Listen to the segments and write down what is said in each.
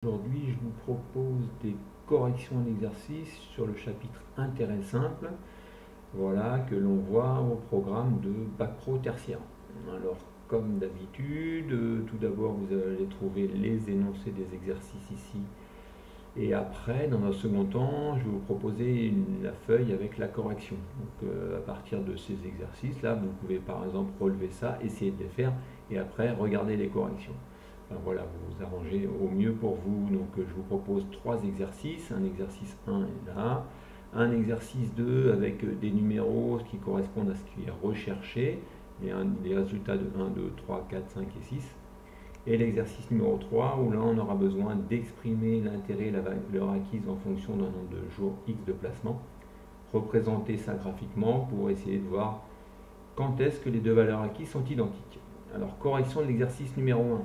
Aujourd'hui, je vous propose des corrections d'exercices sur le chapitre Intérêt simple, voilà, que l'on voit au programme de Bac Pro tertiaire. Alors, comme d'habitude, tout d'abord, vous allez trouver les énoncés des exercices ici. Et après, dans un second temps, je vais vous proposer la feuille avec la correction. Donc, à partir de ces exercices-là, vous pouvez par exemple relever ça, essayer de les faire, et après, regarder les corrections. Enfin, voilà, vous vous arrangez au mieux pour vous. Donc, je vous propose 3 exercices. Un exercice 1 est là. Un exercice 2 avec des numéros qui correspondent à ce qui est recherché. Les résultats de 1, 2, 3, 4, 5 et 6. Et l'exercice numéro 3, où là on aura besoin d'exprimer l'intérêt et la valeur acquise en fonction d'un nombre de jours X de placement. Représenter ça graphiquement pour essayer de voir quand est-ce que les deux valeurs acquises sont identiques. Alors, correction de l'exercice numéro 1.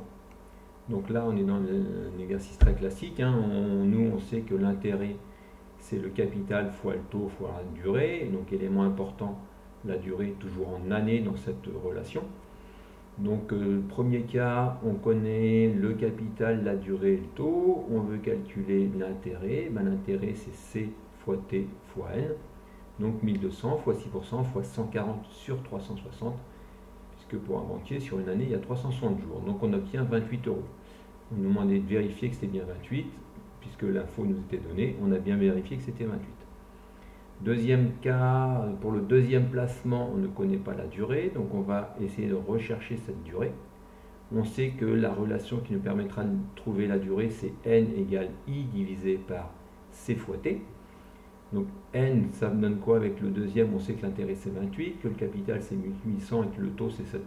Donc là, on est dans un exercice très classique. Nous, on sait que l'intérêt, c'est le capital fois le taux fois la durée. Donc, élément important, la durée toujours en années dans cette relation. Donc, premier cas, on connaît le capital, la durée et le taux. On veut calculer l'intérêt. L'intérêt, c'est C fois T fois N. Donc, 1200 fois 6% fois 140 sur 360. Puisque pour un banquier, sur une année, il y a 360 jours. Donc, on obtient 28 euros. On nous demandait de vérifier que c'était bien 28, puisque l'info nous était donnée. On a bien vérifié que c'était 28. Deuxième cas, pour le deuxième placement, on ne connaît pas la durée, donc on va essayer de rechercher cette durée. On sait que la relation qui nous permettra de trouver la durée, c'est N égale I divisé par C fois T. Donc N, ça me donne quoi avec le deuxième? On sait que l'intérêt c'est 28, que le capital c'est 1800 et que le taux c'est 7%.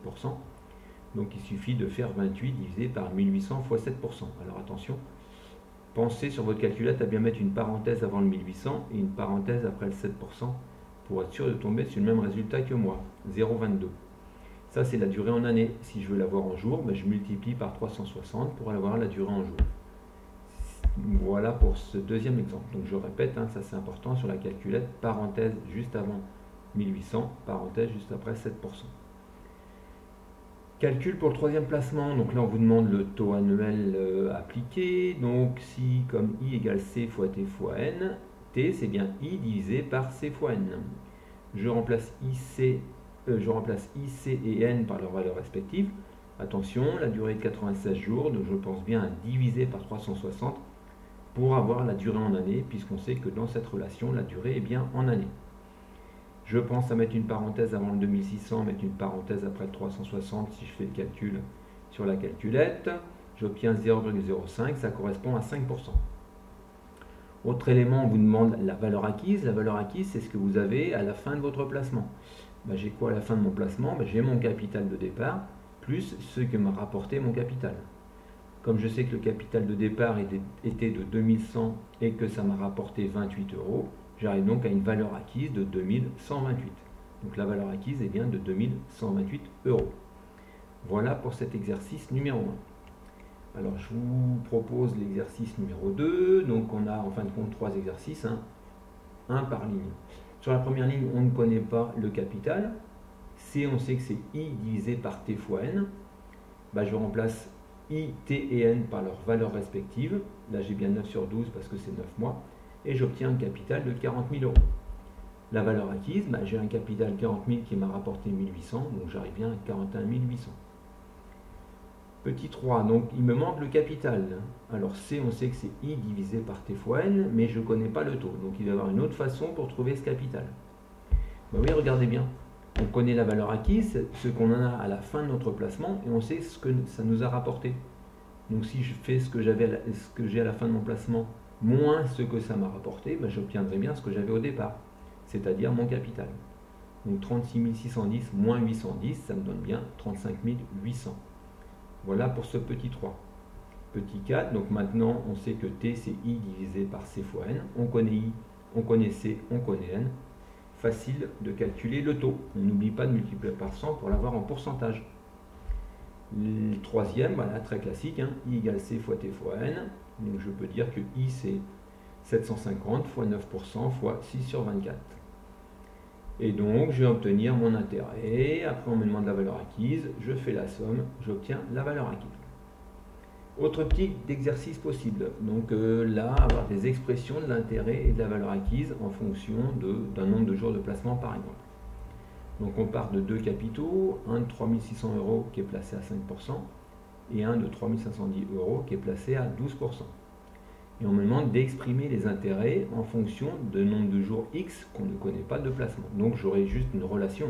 Donc il suffit de faire 28 divisé par 1800 fois 7%. Alors attention, pensez sur votre calculette à bien mettre une parenthèse avant le 1800 et une parenthèse après le 7% pour être sûr de tomber sur le même résultat que moi, 0,22. Ça c'est la durée en année. Si je veux l'avoir en jours, je multiplie par 360 pour avoir la durée en jours. Voilà pour ce deuxième exemple. Donc je répète, ça c'est important sur la calculette, parenthèse juste avant 1800, parenthèse juste après 7%. Calcul pour le troisième placement, donc là on vous demande le taux annuel appliqué, donc si comme I égale C fois T fois N, T c'est bien I divisé par C fois N. Je remplace IC et N par leurs valeurs respectives. Attention, la durée est de 96 jours, donc je pense bien à diviser par 360 pour avoir la durée en année, puisqu'on sait que dans cette relation, la durée est bien en année. Je pense à mettre une parenthèse avant le 2600, mettre une parenthèse après le 360 si je fais le calcul sur la calculette. J'obtiens 0,05, ça correspond à 5%. Autre élément, on vous demande la valeur acquise. La valeur acquise, c'est ce que vous avez à la fin de votre placement. J'ai quoi à la fin de mon placement? J'ai mon capital de départ plus ce que m'a rapporté mon capital. Comme je sais que le capital de départ était de 2100 et que ça m'a rapporté 28 euros, j'arrive donc à une valeur acquise de 2128. Donc la valeur acquise est bien de 2128 euros. Voilà pour cet exercice numéro 1. Alors je vous propose l'exercice numéro 2. Donc on a en fin de compte 3 exercices, un par ligne. Sur la première ligne, on ne connaît pas le capital. C, on sait que c'est I divisé par T fois N. Je remplace I, T et N par leurs valeurs respectives. Là j'ai bien 9 sur 12 parce que c'est 9 mois. Et j'obtiens un capital de 40 000 euros. La valeur acquise, j'ai un capital 40 000 qui m'a rapporté 1800, donc j'arrive bien à 41 800. Petit 3, donc il me manque le capital. Alors C, on sait que c'est I divisé par T fois N, mais je ne connais pas le taux. Donc il va y avoir une autre façon pour trouver ce capital. Oui, regardez bien. On connaît la valeur acquise, ce qu'on en a à la fin de notre placement, et on sait ce que ça nous a rapporté. Donc si je fais ce que j'ai à la fin de mon placement, moins ce que ça m'a rapporté, j'obtiendrai bien ce que j'avais au départ, c'est-à-dire mon capital. Donc 36 610 moins 810, ça me donne bien 35 800. Voilà pour ce petit 3. Petit 4, donc maintenant on sait que T c'est I divisé par C fois N. On connaît I, on connaît C, on connaît N. Facile de calculer le taux. On n'oublie pas de multiplier par 100 pour l'avoir en pourcentage. Le troisième, très classique, I égale C fois T fois N. Donc je peux dire que I c'est 750 fois 9% fois 6 sur 24. Et donc je vais obtenir mon intérêt. Après on me demande la valeur acquise, je fais la somme, j'obtiens la valeur acquise. Autre type d'exercice possible. Donc là, avoir des expressions de l'intérêt et de la valeur acquise en fonction d'un nombre de jours de placement par exemple. Donc on part de deux capitaux, un de 3 600 € qui est placé à 5% et un de 3 510 € qui est placé à 12%. Et on me demande d'exprimer les intérêts en fonction de nombre de jours X qu'on ne connaît pas de placement. Donc j'aurai juste une relation.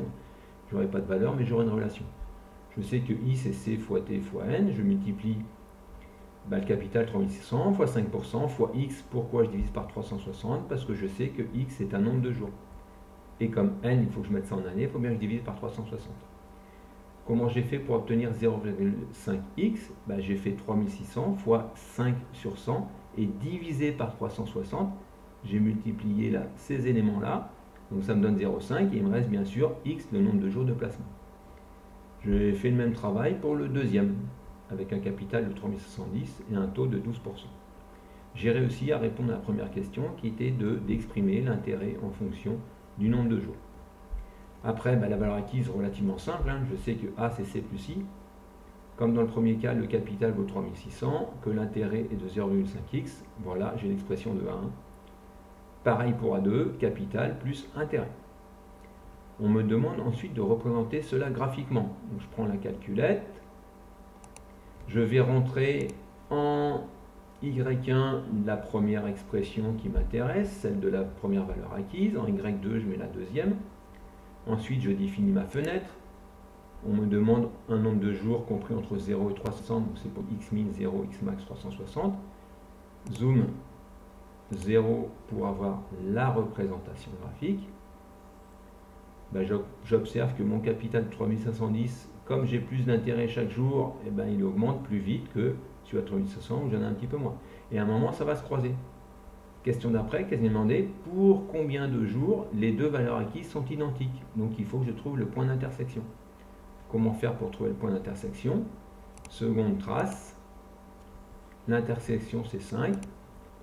Je n'aurai pas de valeur, mais j'aurai une relation. Je sais que I c'est C fois T fois N. Je multiplie le capital 3600 fois 5% fois X. Pourquoi je divise par 360? Parce que je sais que X est un nombre de jours. Et comme N, il faut que je mette ça en année, il faut bien que je divise par 360. Comment j'ai fait pour obtenir 0,5x? J'ai fait 3600 fois 5 sur 100 et divisé par 360. J'ai multiplié là, ces éléments-là. Donc ça me donne 0,5 et il me reste bien sûr x, le nombre de jours de placement. J'ai fait le même travail pour le deuxième, avec un capital de 3510 et un taux de 12%. J'ai réussi à répondre à la première question qui était d'exprimer l'intérêt en fonction du nombre de jours. Après, la valeur acquise relativement simple, je sais que A c'est C plus I. Comme dans le premier cas, le capital vaut 3600, que l'intérêt est de 0,5x, voilà, j'ai l'expression de A1. Pareil pour A2, capital plus intérêt. On me demande ensuite de représenter cela graphiquement. Donc je prends la calculette, je vais rentrer en Y1 la première expression qui m'intéresse, celle de la première valeur acquise. En Y2, je mets la deuxième. Ensuite, je définis ma fenêtre. On me demande un nombre de jours compris entre 0 et 360, donc c'est pour x min 0, x max 360. Zoom 0 pour avoir la représentation graphique. J'observe que mon capital de 3510, comme j'ai plus d'intérêt chaque jour, il augmente plus vite que sur 3500 où j'en ai un petit peu moins. Et à un moment, ça va se croiser. Question d'après, qu'est-ce qu'il demandé? Pour combien de jours les deux valeurs acquises sont identiques? Donc il faut que je trouve le point d'intersection. Comment faire pour trouver le point d'intersection? Seconde trace, l'intersection c'est 5,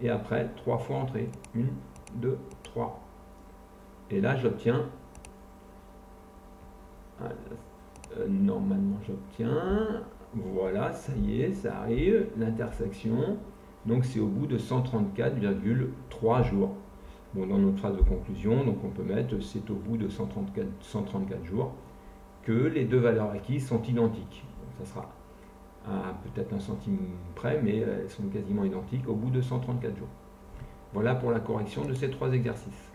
et après 3 fois entrée. 1, 2, 3. Et là j'obtiens, normalement j'obtiens, voilà, ça y est, ça arrive, l'intersection. Donc c'est au bout de 134,3 jours. Bon, dans notre phrase de conclusion, donc on peut mettre c'est au bout de 134 jours que les deux valeurs acquises sont identiques. Donc ça sera à peut-être un centime près, mais elles sont quasiment identiques au bout de 134 jours. Voilà pour la correction de ces trois exercices.